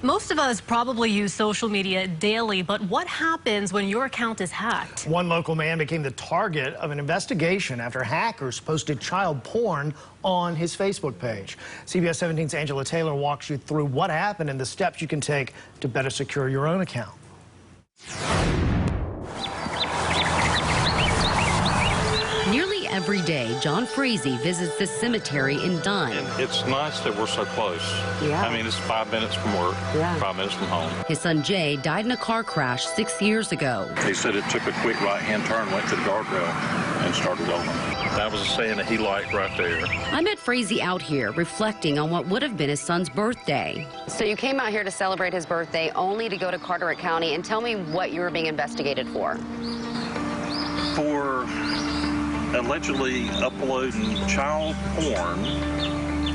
Most of us probably use social media daily, but what happens when your account is hacked? One local man became the target of an investigation after hackers posted child porn on his Facebook page. CBS 17's Angela Taylor walks you through what happened and the steps you can take to better secure your own account. Nearly every day, John Frazee visits the cemetery in Dunn. And it's nice that we're so close. Yeah. I mean, it's 5 minutes from work, 5 minutes from home. His son Jay died in a car crash 6 years ago. He said it took a quick right-hand turn, went to the guardrail, and started over. That was a saying that he liked right there. I met Frazee out here reflecting on what would have been his son's birthday. So you came out here to celebrate his birthday only to go to Carteret County, and tell me what you were being investigated for. For allegedly uploading child porn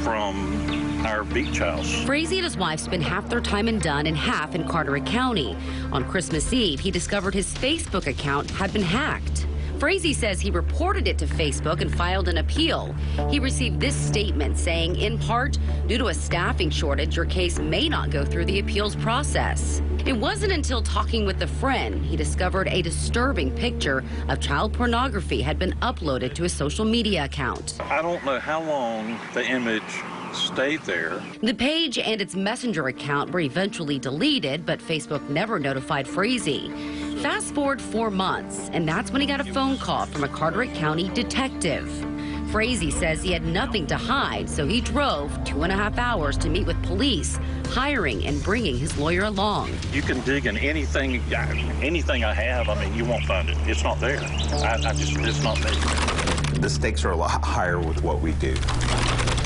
from our beach house. Frazee and his wife spent half their time in Dunn and half in Carteret County. On Christmas Eve, he discovered his Facebook account had been hacked. Frazee says he reported it to Facebook and filed an appeal. He received this statement saying, in part, due to a staffing shortage, your case may not go through the appeals process. It wasn't until talking with a friend he discovered a disturbing picture of child pornography had been uploaded to his social media account. I don't know how long the image stayed there. The page and its Messenger account were eventually deleted, but Facebook never notified Frazee. Fast forward 4 months, and that's when he got a phone call from a Carteret County detective. Frazee says he had nothing to hide, so he drove 2.5 hours to meet with police, hiring and bringing his lawyer along. You can dig in anything I have. I mean, you won't find it. It's not there. It's not there. The stakes are a lot higher with what we do.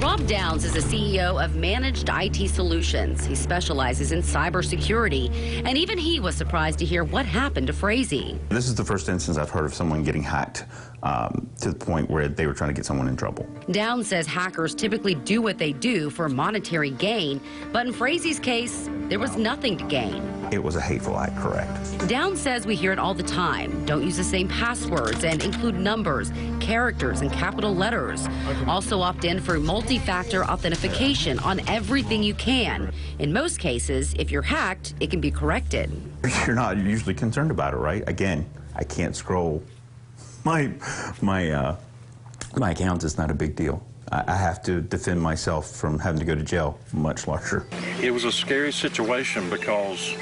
Rob Downs is the CEO of Managed IT Solutions. He specializes in cybersecurity, and even he was surprised to hear what happened to Frazee. This is the first instance I've heard of someone getting hacked to the point where they were trying to get someone in trouble. Downs says hackers typically do what they do for monetary gain, but in Frazee's case, there was nothing to gain. It was a hateful act, correct. Downs says we hear it all the time. Don't use the same passwords and include numbers, characters, and capital letters. Also opt in for multi-factor authentication on everything you can. In most cases, if you're hacked, it can be corrected. You're not usually concerned about it, right? Again, I can't scroll. My account is not a big deal. I have to defend myself from having to go to jail much larger. It was a scary situation because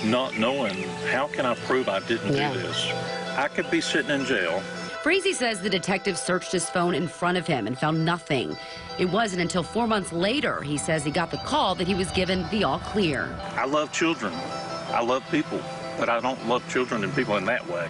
not knowing how can I prove I didn't do this. I could be sitting in jail. Frazee says the detective searched his phone in front of him and found nothing. It wasn't until 4 months later he says he got the call that he was given the all clear. I love children. I love people, but I don't love children and people in that way.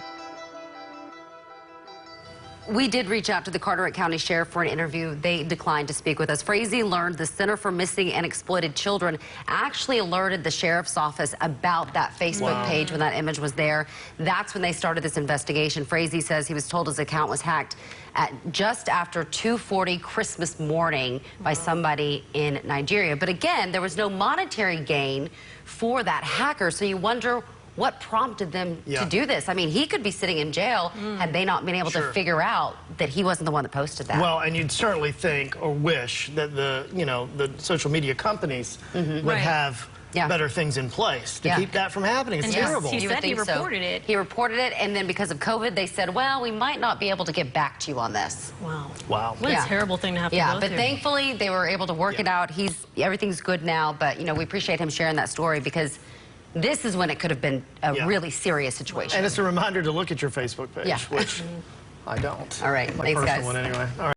We did reach out to the Carteret County Sheriff for an interview. They declined to speak with us. Frazee learned the Center for Missing and Exploited Children actually alerted the sheriff's office about that Facebook page when that image was there. That's when they started this investigation. Frazee says he was told his account was hacked at just after 2:40 Christmas morning by somebody in Nigeria. But again, there was no monetary gain for that hacker, so you wonder what prompted them to do this? I mean, he could be sitting in jail had they not been able to figure out that he wasn't the one that posted that. Well, and you'd certainly think or wish that the social media companies would have better things in place to keep that from happening. It's terrible. He said he reported it. He reported it, and then because of COVID, they said, well, we might not be able to get back to you on this. Wow. Wow. What a terrible thing to have to go but through. thankfully, they were able to work it out. Everything's good now, but, we appreciate him sharing that story because this is when it could have been a really serious situation. And it's a reminder to look at your Facebook page, which I don't. All right. My Thanks, personal guys. one anyway. All right.